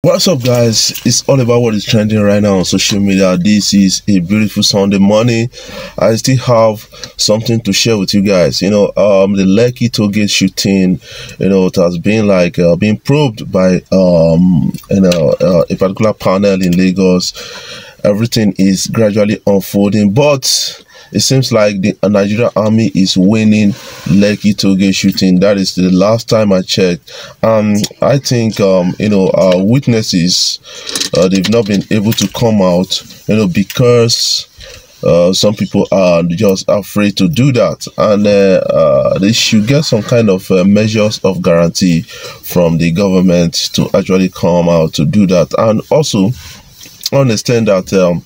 What's up, guys? It's all about what is trending right now on social media. This is a beautiful Sunday morning. I still have something to share with you guys. The Lekki tollgate shooting, it has been being probed by a particular panel in Lagos. Everything is gradually unfolding, but it seems like the Nigerian army is winning Lekki tollgate shooting. That is the last time I checked. I think witnesses they've not been able to come out, because some people are just afraid to do that, and they should get some kind of measures of guarantee from the government to actually come out to do that. And also understand that the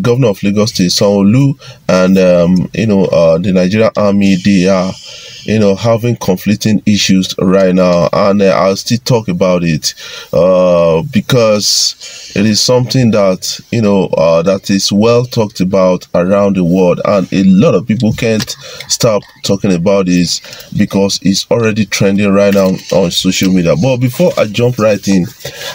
governor of Lagos State, Sanwo-Olu, and the Nigerian army, they are having conflicting issues right now, and I'll still talk about it because it is something that that is well talked about around the world, and a lot of people can't stop talking about this because it's already trending right now on social media. But before I jump right in,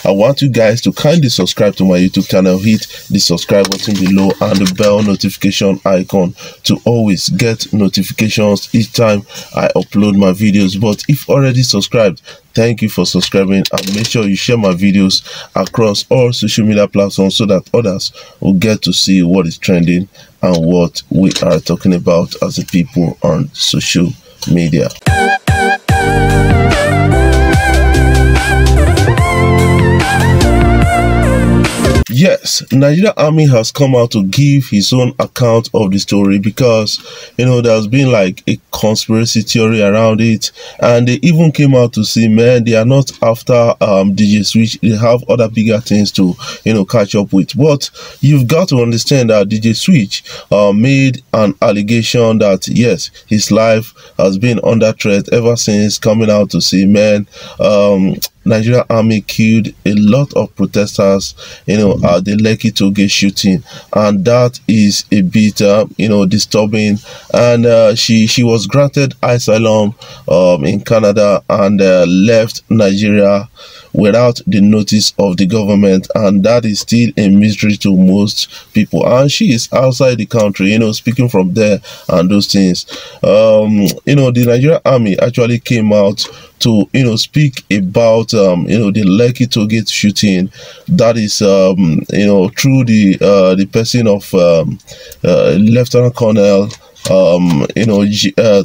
I want you guys to kindly subscribe to my YouTube channel, hit the subscribe button below and the bell notification icon to always get notifications each time I upload my videos. But if already subscribed, thank you for subscribing, and make sure you share my videos across all social media platforms so that others will get to see what is trending and what we are talking about as a people on social media. Yes, Nigerian army has come out to give his own account of the story because there's been like a conspiracy theory around it, and they even came out to say, man, they are not after DJ Switch, they have other bigger things to catch up with. But you've got to understand that DJ Switch made an allegation that yes, his life has been under threat ever since coming out to say, man, Nigerian army killed a lot of protesters, at the Lekki tollgate shooting, and that is a bit, disturbing. And she was granted asylum in Canada and left Nigeria without the notice of the government, and that is still a mystery to most people. And she is outside the country, speaking from there and those things. The Nigerian army actually came out to speak about the Lekki tollgate shooting. That is through the person of Lieutenant Colonel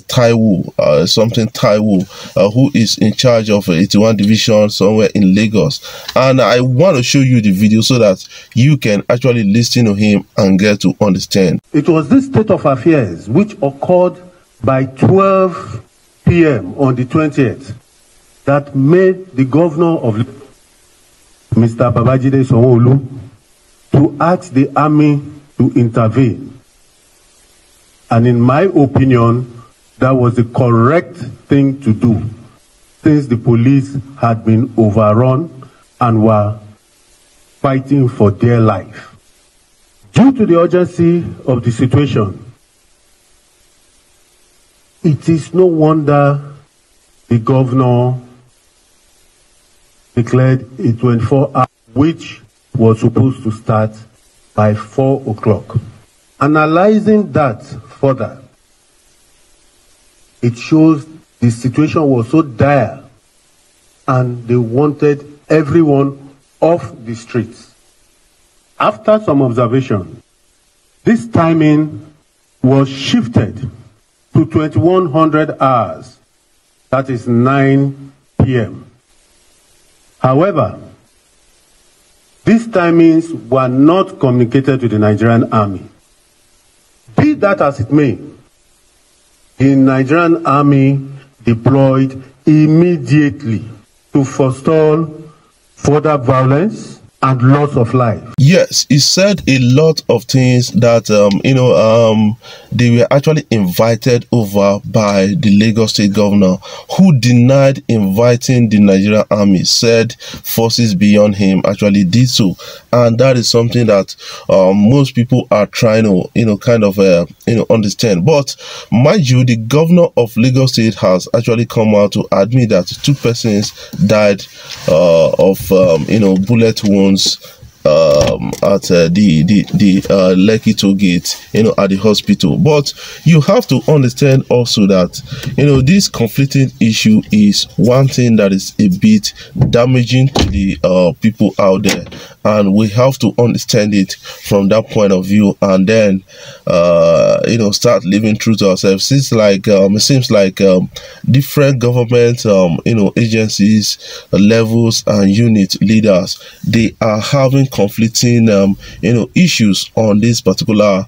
Taiwo, who is in charge of 81 division somewhere in Lagos. And I want to show you the video so that you can actually listen to him and get to understand. It was this state of affairs which occurred by 12 p.m. on the 20th that made the governor of Mr. Babajide Sanwo-Olu to ask the army to intervene. And in my opinion, that was the correct thing to do, since the police had been overrun and were fighting for their life. Due to the urgency of the situation, it is no wonder the governor declared a 24-hour, which was supposed to start by 4 o'clock. Analyzing that further, it shows the situation was so dire and they wanted everyone off the streets. After some observation, this timing was shifted to 2100 hours, that is 9 p.m. However, these timings were not communicated to the Nigerian army. Be that as it may, the Nigerian army deployed immediately to forestall further violence and loss of life. Yes, he said a lot of things that they were actually invited over by the Lagos State governor, who denied inviting the Nigerian army, said forces beyond him actually did so. And that is something that most people are trying to kind of understand. But mind you, the governor of Lagos State has actually come out to admit that 2 persons died of bullet wounds at the Lekki toll gate, at the hospital. But you have to understand also that this conflicting issue is one thing that is a bit damaging to the people out there, and we have to understand it from that point of view, and then start living true to ourselves. Since it seems like different government agencies, levels and unit leaders, they are having conflicting issues on this particular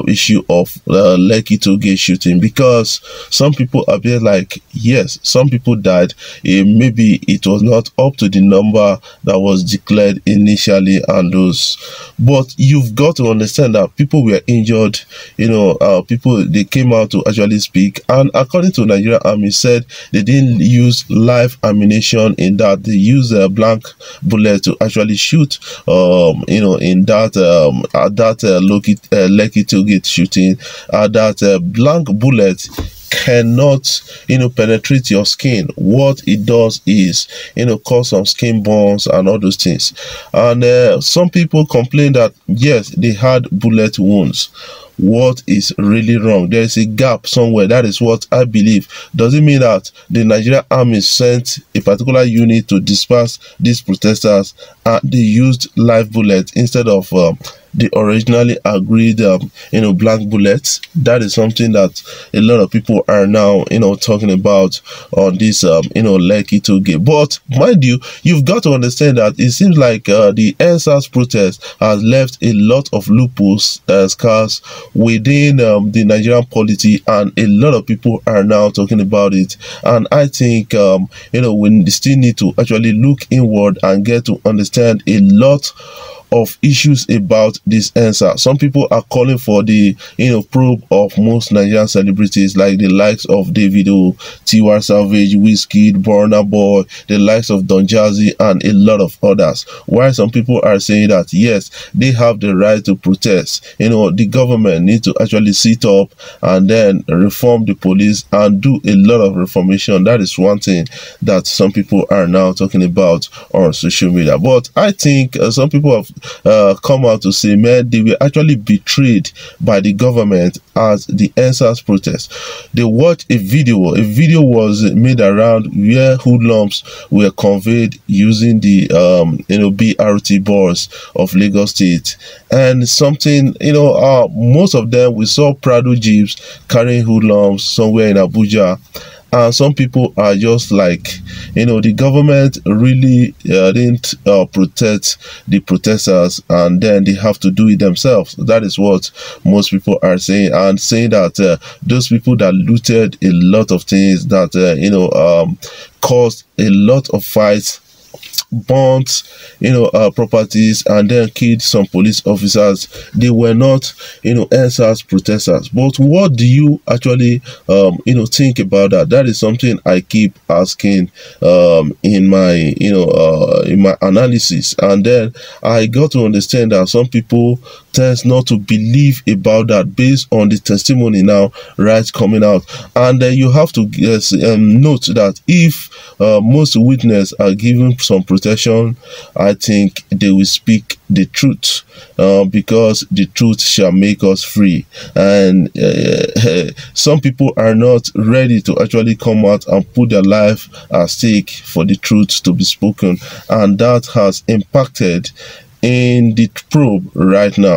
issue of Lekki toll gate shooting, because some people appear like, yes, some people died, maybe it was not up to the number that was declared initially, and those, but you've got to understand that people were injured. People, they came out to actually speak, and according to Nigerian army, said they didn't use live ammunition, in that they used a blank bullet to actually shoot in that Lekki toll gate shooting. That blank bullet cannot penetrate your skin. What it does is cause some skin burns and all those things. And some people complain that yes, they had bullet wounds. What is really wrong? There is a gap somewhere. That is what I believe. Does it mean that the Nigerian army sent a particular unit to disperse these protesters and they used live bullets instead of the originally agreed blank bullets? That is something that a lot of people are now talking about on this Lekki toll gate. But mind you, you've got to understand that it seems like the NSAS protest has left a lot of loopholes, scars within the Nigerian polity, and a lot of people are now talking about it. And I think we still need to actually look inward and get to understand a lot of issues about this answer. Some people are calling for the probe of most Nigerian celebrities, like the likes of Davido, Tiwa Savage, Wizkid, Burna Boy, the likes of Don Jazzy, and a lot of others. While some people are saying that yes, they have the right to protest. The government needs to actually sit up and then reform the police and do a lot of reformation. That is one thing that some people are now talking about on social media. But I think some people have come out to say, man, they were actually betrayed by the government at the NSAS protest. They watched a video. A video was made around where hoodlums were conveyed using the BRT bus of Lagos State, and something most of them, we saw Prado jeeps carrying hoodlums somewhere in Abuja. And some people are just like, the government really didn't protect the protesters, and then they have to do it themselves. That is what most people are saying, and saying that those people that looted a lot of things, that caused a lot of fights, burnt properties, and then killed some police officers, they were not NSAS protesters. But what do you actually think about that? That is something I keep asking in my analysis. And then I got to understand that some people tend not to believe about that based on the testimony now coming out. And you have to note that if most witnesses are given some protection, I think they will speak the truth, because the truth shall make us free. And some people are not ready to actually come out and put their life at stake for the truth to be spoken, and that has impacted in the probe right now.